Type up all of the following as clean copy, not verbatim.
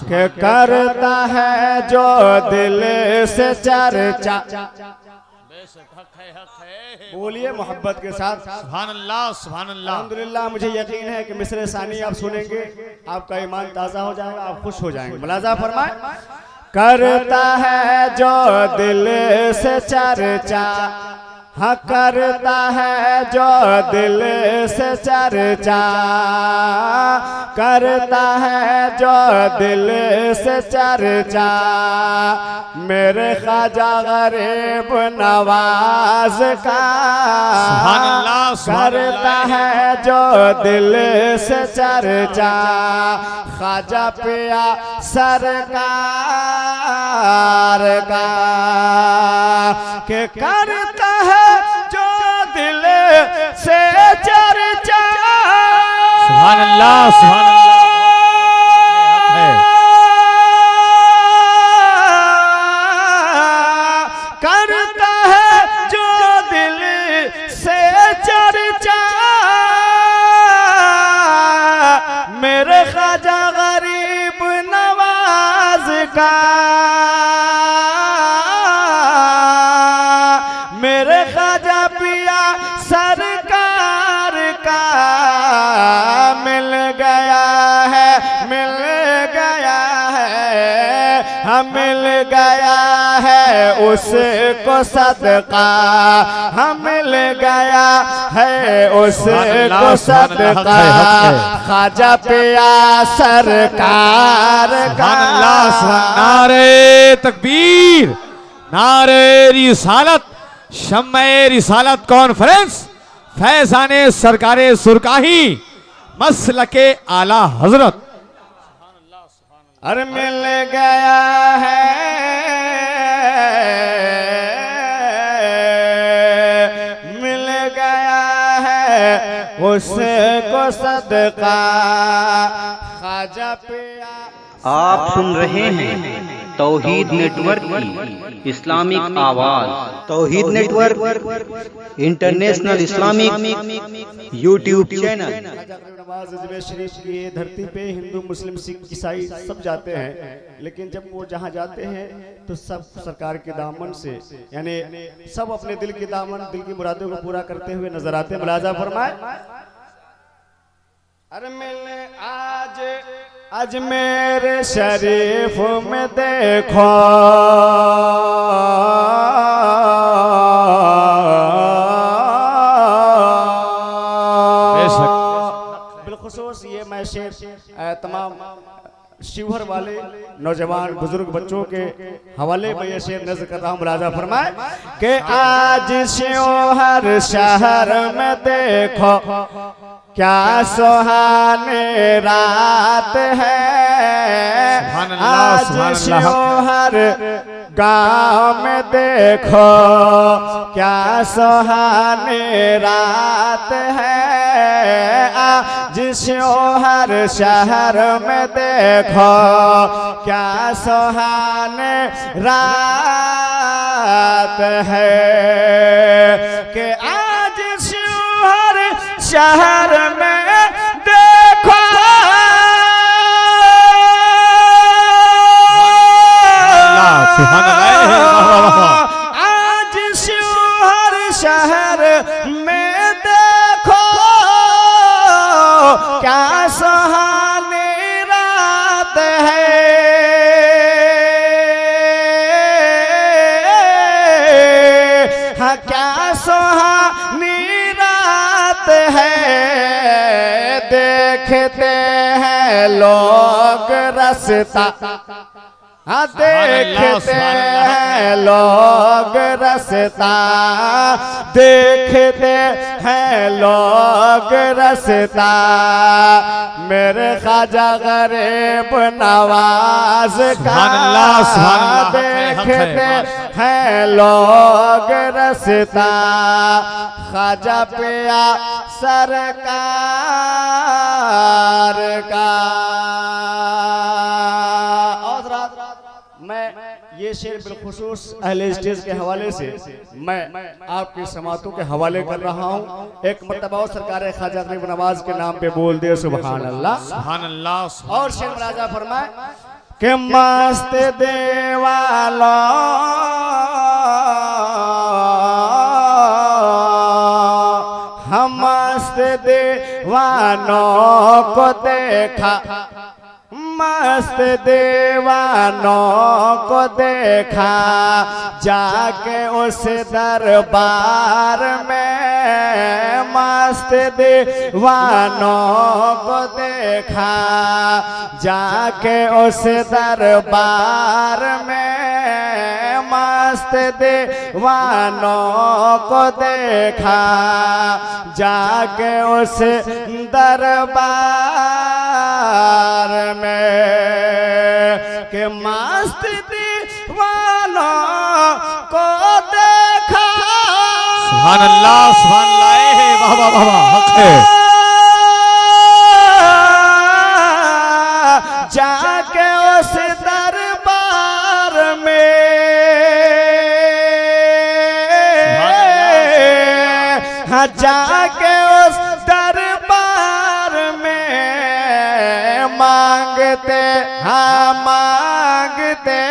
के करता है जो दिल से चर्चा। बोलिए मोहब्बत के साथ सुभान अल्लाह सुभान अल्लाह। अल्हम्दुलिल्लाह, मुझे यकीन है कि मिसरे सानी आप सुनेंगे, आपका ईमान ताज़ा हो जाएगा, आप खुश हो जाएंगे। मुलाजा फरमाए, करता है जो दिल से चर्चा, हाँ करता है जो दिल से चर्चा, करता है जो दिल से चर्चा, मेरे ख्वाजा गरीब नवाज का। सुभान अल्लाह करता है जो दिल से चर्चा, ख्वाजा पिया सरकार का। के करता है जो दिल से चर्चा। सुभान अल्लाह सुभान अल्लाह। करता है जो दिल से चर्चा, मेरे ख्वाजा गरीब नवाज का। मेरे ख्वाजा पिया सरकार का मिल गया है, मिल गया है, हम मिल गया है उसको सदका, हम मिल गया है उसको सदका, ख्वाजा पिया सरकार का। नारे तकबीर, नारे रिसालत, शम्मे रिसालत कॉन्फ्रेंस, फैजाने सरकारे सुरकाही, मसलके आला हजरत। अरे मिल गया है, मिल गया है उसको सदका, ख्वाजा पिया। आप सुन रहे हैं तौहीद नेटवर्क की इस्लामिक आवाज। Tauheed network international Islamic YouTube channel. Nawaz Ajmer Sharif की धरती पे हिंदू मुस्लिम सिख ईसाई सब जाते हैं, लेकिन जब वो जहाँ जाते हैं तो सब सरकार के दामन से, यानी सब अपने दिल के दामन, दिल की मुरादों को पूरा करते हुए नजर आते हैं। मुलाजा फरमाए, अरे मिलने आज अजमेर शरीफ में देखो, बिलखुसूस ये मैं शेर तमाम शिवहर वाले नौजवान बुजुर्ग बच्चों के हवाले में ये शेर नज़र कर रहा हूँ। मुलाजा फरमाए कि आज शिवहर शहर में देखो क्या सुहाने रात है, आज शिवहर गाँव में देखो क्या सुहाने रात है, आज शिवहर शहर में देखो क्या सुहाने रात है, कि आज शिवहर शहर में देखो आज शिवहर शहर में देखो क्या सुहानी रात है, हाँ क्या सुहानी रात है। देखते हैं लोग रास्ता, हाँ देखते हैं लोग रास्ता, देखते हैं लोग रास्ता, मेरे ख्वाजा गरीब नवाज का। देखते हैं लोग रास्ता, ख्वाजा पिया सरकार का। मैं ये शेर बिलखुसूस अहले स्टेज के हवाले से मैं आपकी समातों के हवाले कर रहा हूँ। एक मर्तबा सरकार ख्वाजा गरीब नवाज के नाम पे बोल दे सुभान अल्लाह, सुभान अल्लाह। और शेर मुलाजा फरमाए के मस्त देवालो हम मस्त दीवानों को देखा, मस्त दीवानों को देखा जाके उस दरबार में, मस्त दीवानों को देखा जाके उस दरबार में, मस्त दीवानों को देखा जाके उस दरबार में, के मस्त दीवानों को देखा। सुभान अल्लाह, सुभान अल्लाह, वाह वाह वाह, हक है। जाके उस दरबार में, हाँ जाके उस दरबार में मांगते, हाँ मांगते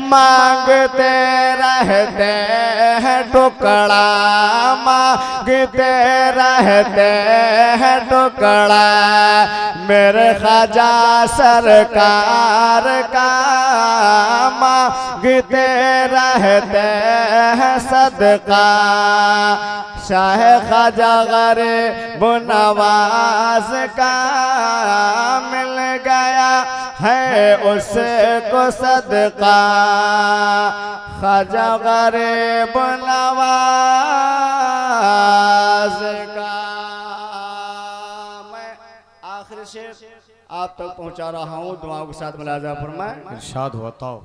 मांगते रहते हैं टुकड़ा, मांगते रहते हैं टुकड़ा मेरे ख्वाजा सरकार का, मांगते रहते हैं सदका। शाह ख्वाजा गरीब नवाज का मिल गया है उसको सदका, ख्वाजा गरीब नवाज का। मैं आखिरी शेर आप तक पहुंचा रहा हूं, दुआओं के साथ मुलाजा फरमाएं। इरशाद होता हो।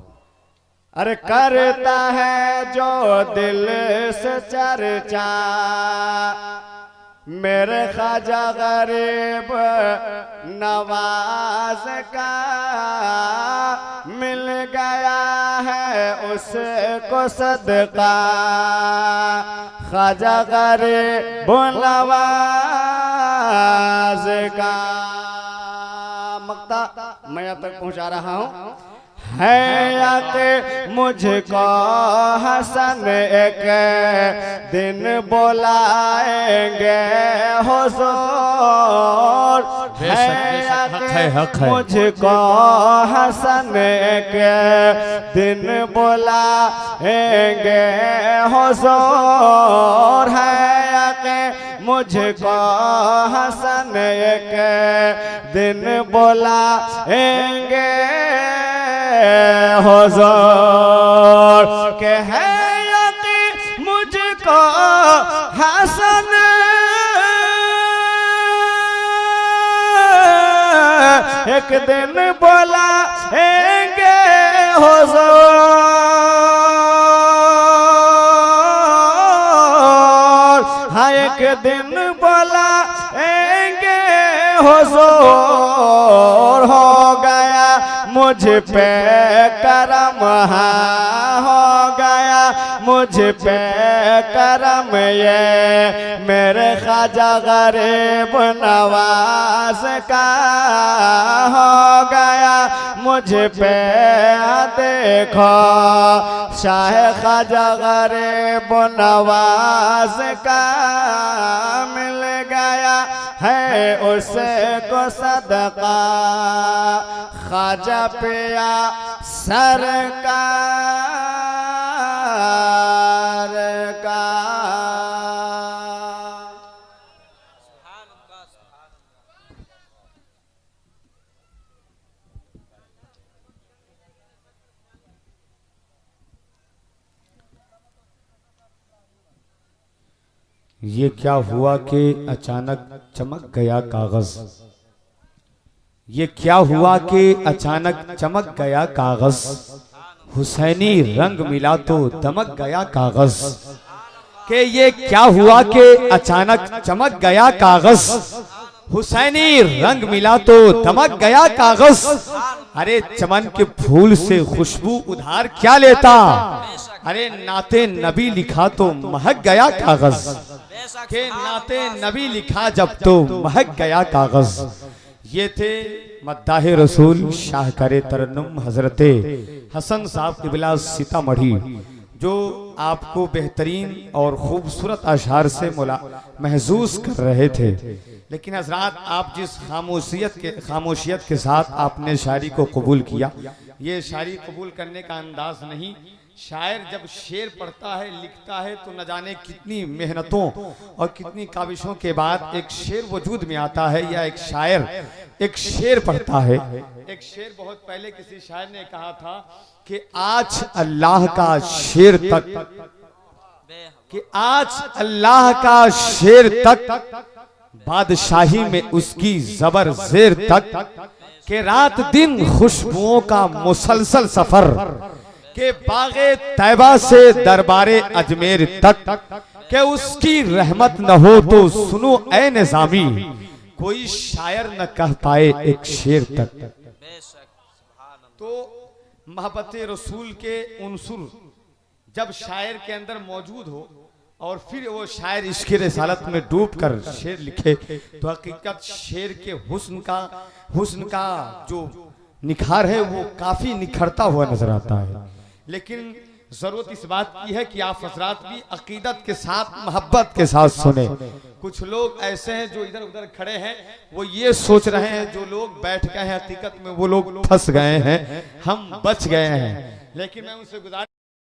अरे करता है जो दिल से चर्चा मेरे ख्वाजा गरीब नवाज का, मिल गया है उसको सदका, ख्वाजा गरीब नवाज का। मक्ता मैं यहाँ तक पहुँचा रहा हूँ। है आके मुझको हसन एक दिन बुलाएंगे हुजूर, है आके मुझको हसन एक दिन बुलाएंगे हुजूर, है आके मुझको हसन एक दिन बुलाएंगे हुजूर, के है यकीन मुझको हसन एक दिन बुलाएंगे हुजूर, हाँ एक दिन बुलाएंगे हुजूर। हो गया मुझ पे करम, हाँ हो गया मुझ पे करम, ये मेरे ख्वाजा गरीब नवाज का हो गया मुझ पे। देखो शाह ख्वाजा गरीब नवाज का मिल गया है उसको सदका, ख्वाजा पिया सरकार का। ये क्या हुआ कि अचानक चमक गया कागज, ये क्या हुआ कि अचानक चमक गया कागज, हुसैनी रंग मिला तो दमक गया कागज। कि ये क्या हुआ कि अचानक चमक गया कागज, हुसैनी रंग मिला तो दमक गया कागज। अरे चमन के फूल से खुशबू उधार क्या लेता, अरे नाते नबी लिखा तो महक गया कागज, के नाते नबी लिखा जब तो महक गया कागज। ये थे मद्दाह रसूल शाह करे तरन्नुम हजरते हसन साहब किबला सीतामढ़ी, जो आपको बेहतरीन और खूबसूरत अशार से महसूस कर रहे थे। लेकिन हजरात, आप जिस खामोशियत के साथ आपने शायरी को कबूल किया, ये शायरी कबूल करने का अंदाज नहीं। शायर जब शेर पढ़ता है, लिखता है, तो न जाने कितनी मेहनतों और कितनी काविशों के बाद एक शेर वजूद में आता है, या एक शायर एक शेर पढ़ता है। एक शेर बहुत पहले किसी शायर ने कहा था कि आज अल्लाह का शेर तक, कि आज अल्लाह का शेर तक, बादशाही में उसकी जबर जेर तक, के रात दिन खुशबुओं का मुसलसल सफर, के बागे तैबा से दरबारे अजमेर तक, के उसकी रहमत न हो तो सुनो ऐ निजामी, कोई शायर न कह पाए एक शेर तक। तो मोहब्बत रसूल के उनसुर जब शायर के अंदर मौजूद हो और फिर वो शायर इश्क रिसालत में डूब कर शेर लिखे, तो हकीकत शेर के हुस्न का जो निखार है वो काफी निखरता हुआ नजर आता है। लेकिन जरूरत इस बात की है कि आप हजरात भी अकीदत के साथ, मोहब्बत के साथ सुने। कुछ लोग ऐसे हैं जो इधर उधर खड़े हैं, वो ये सोच रहे हैं जो लोग बैठ गए हैं हकीकत में वो लोग फंस गए हैं, हम बच गए हैं। लेकिन मैं उनसे गुजारिश